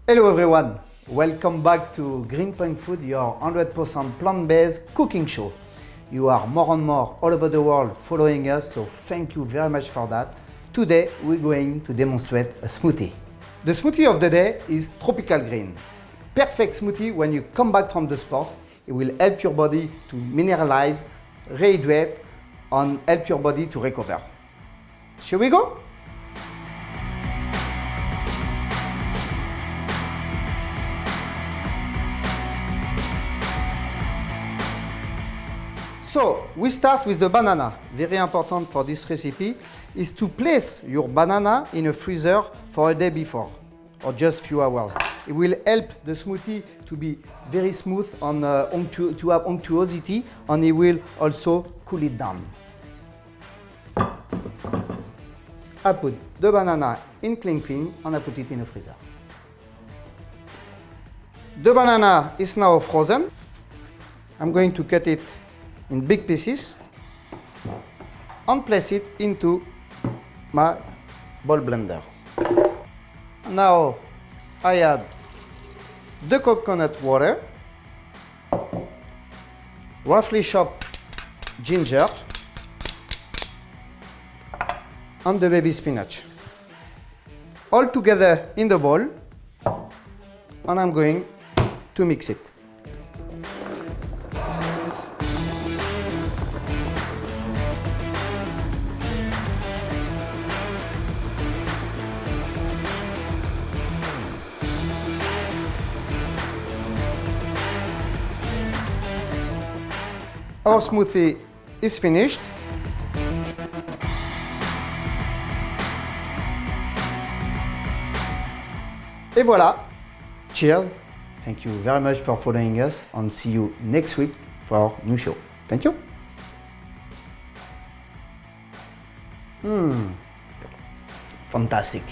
Hello everyone, welcome back to Greenpoint Food, your 100% plant-based cooking show. You are more and more all over the world following us, so thank you very much for that. Today we're going to demonstrate a smoothie. The smoothie of the day is tropical green. Perfect smoothie when you come back from the sport. It will help your body to mineralize, rehydrate, and help your body to recover. Shall we go? So we start with the banana. Very important for this recipe is to place your banana in a freezer for a day before or just few hours. It will help the smoothie to be very smooth and to have unctuosity, and it will also cool it down. I put the banana in cling film and I put it in a freezer. The banana is now frozen. I'm going to cut it in big pieces and place it into my bowl blender. Now I add the coconut water, roughly chopped ginger, and the baby spinach. All together in the bowl, and I'm going to mix it. Our smoothie is finished. Et voilà. Cheers. Thank you very much for following us and see you next week for our new show. Thank you. Fantastic.